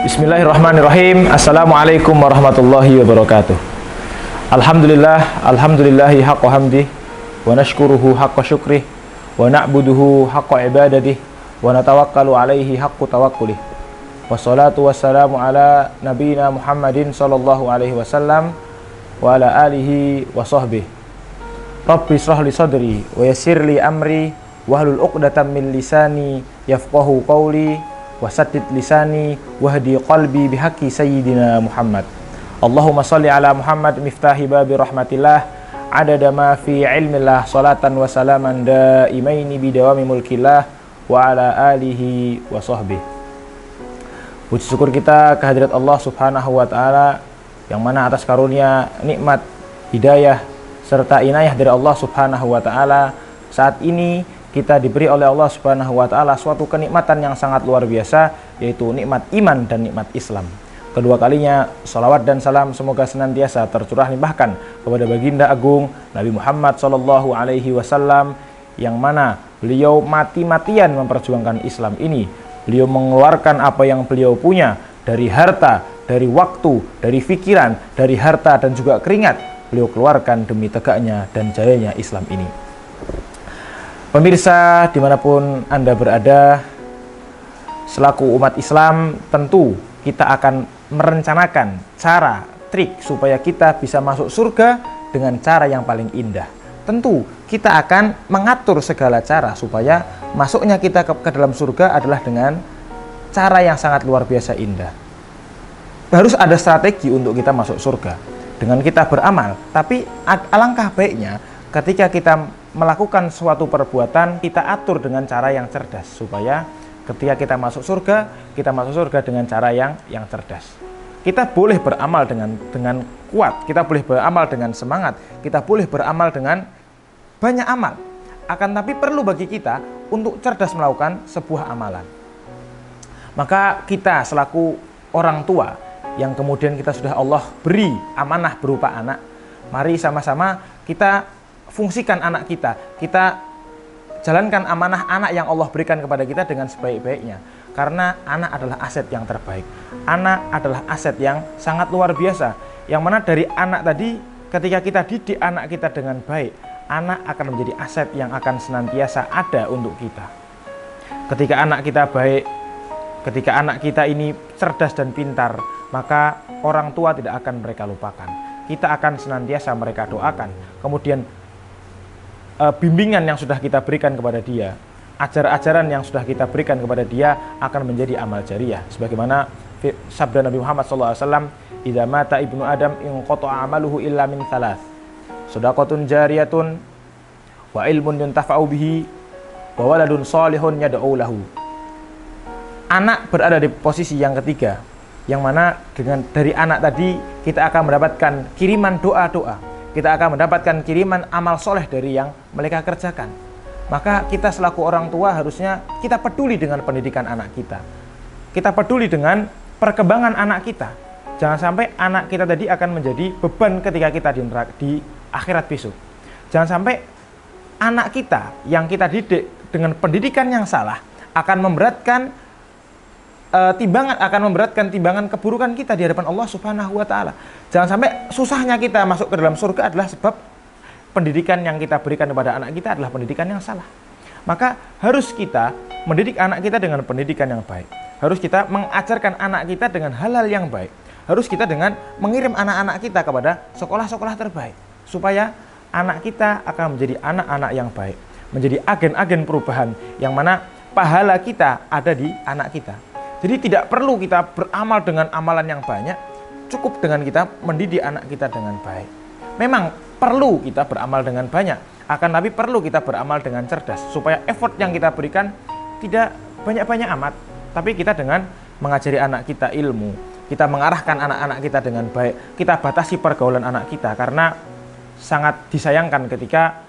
Bismillahirrahmanirrahim. Assalamualaikum warahmatullahi wabarakatuh. Alhamdulillahi haqqa hamdih, wa nashkuruhu haqqa syukrih, wa na'buduhu haqqa ibadadih, wa natawakkalu alaihi haqqa tawakkulih. Wassalatu wassalamu ala nabiyina Muhammadin sallallahu alaihi wasallam wa ala alihi wa sahbihi. Rabbi israh li sadri wa yassir li amri wahlul 'uqdatam min lisani yafqahu qawli wasaddid lisani wahdi qalbi bihaqqi sayyidina Muhammad. Allahumma salli ala Muhammad miftahi babi rahmatillah adada ma fi ilmillah salatan wa salaman daimaini bidawami mulkillah wa ala alihi wa sahbihi. Puji syukur kita kehadirat Allah subhanahu wa ta'ala yang mana atas karunia nikmat hidayah serta inayah dari Allah subhanahu wa ta'ala saat ini kita diberi oleh Allah Subhanahu wa taala suatu kenikmatan yang sangat luar biasa, yaitu nikmat iman dan nikmat Islam. Kedua kalinya salawat dan salam semoga senantiasa tercurah limpahkan kepada baginda agung Nabi Muhammad sallallahu alaihi wasallam yang mana beliau mati-matian memperjuangkan Islam ini. Beliau mengeluarkan apa yang beliau punya dari harta, dari waktu, dari pikiran, dari harta dan juga keringat. Beliau keluarkan demi tegaknya dan jayanya Islam ini. Pemirsa dimanapun Anda berada, selaku umat Islam tentu kita akan merencanakan cara, trik supaya kita bisa masuk surga dengan cara yang paling indah. Tentu kita akan mengatur segala cara supaya masuknya kita ke dalam surga adalah dengan cara yang sangat luar biasa indah. Harus ada strategi untuk kita masuk surga dengan kita beramal, tapi alangkah baiknya ketika kita melakukan suatu perbuatan, kita atur dengan cara yang cerdas supaya ketika kita masuk surga dengan cara yang cerdas. Kita boleh beramal dengan kuat, kita boleh beramal dengan semangat, kita boleh beramal dengan banyak amal. Akan tapi perlu bagi kita untuk cerdas melakukan sebuah amalan. Maka kita selaku orang tua yang kemudian kita sudah Allah beri amanah berupa anak, mari sama-sama kita fungsikan anak kita jalankan amanah anak yang Allah berikan kepada kita dengan sebaik-baiknya. Karena anak adalah aset yang terbaik. Anak adalah aset yang sangat luar biasa. Yang mana dari anak tadi, ketika kita didik anak kita dengan baik, anak akan menjadi aset yang akan senantiasa ada untuk kita. Ketika anak kita baik, ketika anak kita ini cerdas dan pintar, maka orang tua tidak akan mereka lupakan. Kita akan senantiasa mereka doakan. Kemudian bimbingan yang sudah kita berikan kepada dia, ajaran-ajaran yang sudah kita berikan kepada dia akan menjadi amal jariyah. Sebagaimana sabda Nabi Muhammad SAW, "Idza mata ibnu Adam inqata'a amaluhu illa min thalath, shadaqatun jariyatun, wa ilmun yuntafa'u bihi, wa waladun shalihun yad'u lahu." Anak berada di posisi yang ketiga, yang mana dengan dari anak tadi kita akan mendapatkan kiriman doa-doa. Kita akan mendapatkan kiriman amal soleh dari yang mereka kerjakan. Maka kita selaku orang tua harusnya kita peduli dengan pendidikan anak kita. Kita peduli dengan perkembangan anak kita. Jangan sampai anak kita tadi akan menjadi beban ketika kita di akhirat besok. Jangan sampai anak kita yang kita didik dengan pendidikan yang salah akan memberatkan timbangan keburukan kita di hadapan Allah Subhanahu wa taala. Jangan sampai susahnya kita masuk ke dalam surga adalah sebab pendidikan yang kita berikan kepada anak kita adalah pendidikan yang salah. Maka harus kita mendidik anak kita dengan pendidikan yang baik. Harus kita mengajarkan anak kita dengan hal-hal yang baik. Harus kita dengan mengirim anak-anak kita kepada sekolah-sekolah terbaik supaya anak kita akan menjadi anak-anak yang baik, menjadi agen-agen perubahan yang mana pahala kita ada di anak kita. Jadi tidak perlu kita beramal dengan amalan yang banyak, cukup dengan kita mendidik anak kita dengan baik. Memang perlu kita beramal dengan banyak, akan tapi perlu kita beramal dengan cerdas, supaya effort yang kita berikan tidak banyak-banyak amat, tapi kita dengan mengajari anak kita ilmu, kita mengarahkan anak-anak kita dengan baik, kita batasi pergaulan anak kita, karena sangat disayangkan ketika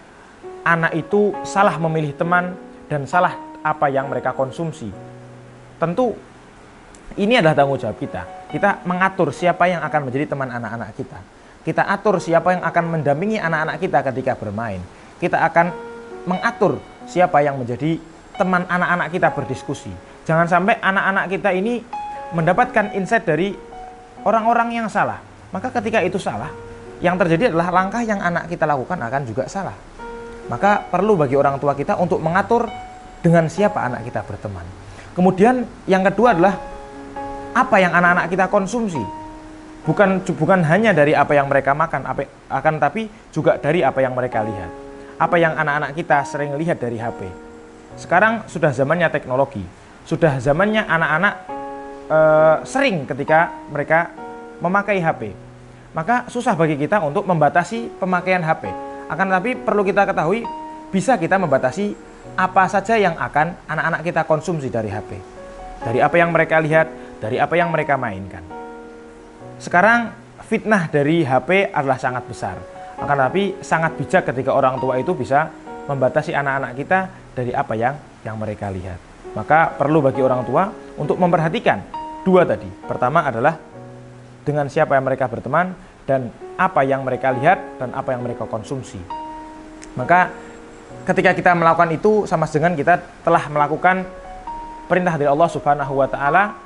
anak itu salah memilih teman dan salah apa yang mereka konsumsi. Tentu ini adalah tanggung jawab kita. Kita mengatur siapa yang akan menjadi teman anak-anak kita. Kita atur siapa yang akan mendampingi anak-anak kita ketika bermain. Kita akan mengatur siapa yang menjadi teman anak-anak kita berdiskusi. Jangan sampai anak-anak kita ini mendapatkan insight dari orang-orang yang salah. Maka ketika itu salah, yang terjadi adalah langkah yang anak kita lakukan akan juga salah. Maka perlu bagi orang tua kita untuk mengatur dengan siapa anak kita berteman. Kemudian yang kedua adalah apa yang anak-anak kita konsumsi. Bukan hanya dari apa yang mereka makan, akan tapi juga dari apa yang mereka lihat. Apa yang anak-anak kita sering lihat dari HP. Sekarang sudah zamannya teknologi, sudah zamannya anak-anak sering ketika mereka memakai HP. Maka susah bagi kita untuk membatasi pemakaian HP. Akan tapi perlu kita ketahui, bisa kita membatasi apa saja yang akan anak-anak kita konsumsi dari HP. Dari apa yang mereka lihat, dari apa yang mereka mainkan. Sekarang fitnah dari HP adalah sangat besar. Akan tapi sangat bijak ketika orang tua itu bisa membatasi anak-anak kita dari apa yang mereka lihat. Maka perlu bagi orang tua untuk memperhatikan dua tadi. Pertama adalah dengan siapa yang mereka berteman dan apa yang mereka lihat dan apa yang mereka konsumsi. Maka ketika kita melakukan itu, sama dengan kita telah melakukan perintah dari Allah Subhanahu wa taala,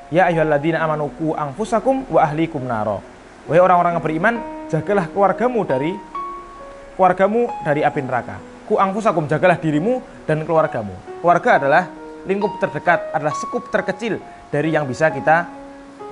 ya ayyuhalladzina amanu qu anfusakum wa ahlikum naro. Wahai orang-orang yang beriman, jagalah keluargamu dari api neraka. Qu anfusakum, jagalah dirimu dan keluargamu. Keluarga adalah lingkup terdekat, adalah sekup terkecil dari yang bisa kita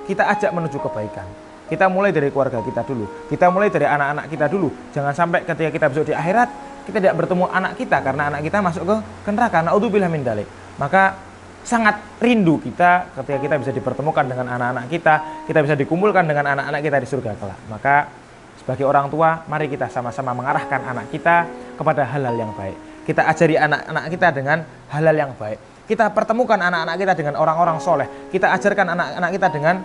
ajak menuju kebaikan. Kita mulai dari keluarga kita dulu. Kita mulai dari anak-anak kita dulu. Jangan sampai ketika kita besok di akhirat, kita tidak bertemu anak kita karena anak kita masuk ke neraka. Naudzubillah min dzalik. Maka sangat rindu kita ketika kita bisa dipertemukan dengan anak-anak kita bisa dikumpulkan dengan anak-anak kita di surga kelak. Maka sebagai orang tua, mari kita sama-sama mengarahkan anak kita kepada hal-hal yang baik. Kita ajari anak-anak kita dengan hal-hal yang baik. Kita pertemukan anak-anak kita dengan orang-orang soleh. Kita ajarkan anak-anak kita dengan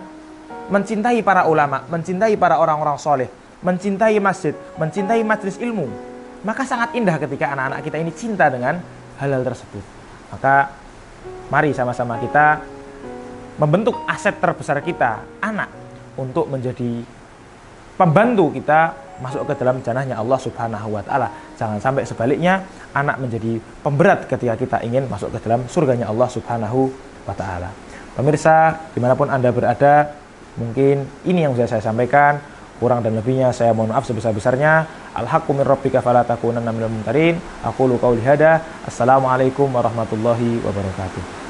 mencintai para ulama, mencintai para orang-orang soleh, mencintai masjid, mencintai majelis ilmu. Maka sangat indah ketika anak-anak kita ini cinta dengan hal-hal tersebut. Maka mari sama-sama kita membentuk aset terbesar kita, anak, untuk menjadi pembantu kita masuk ke dalam jannahnya Allah Subhanahu wa taala. Jangan sampai sebaliknya anak menjadi pemberat ketika kita ingin masuk ke dalam surganya Allah Subhanahu wa taala. Pemirsa, dimanapun Anda berada, mungkin ini yang bisa saya sampaikan. Kurang dan lebihnya saya mohon maaf sebesar-besarnya. Al-haqqu min rabbika fala takunanna minal mumtarin. Aqulu qauli hada. Assalamualaikum warahmatullahi wabarakatuh.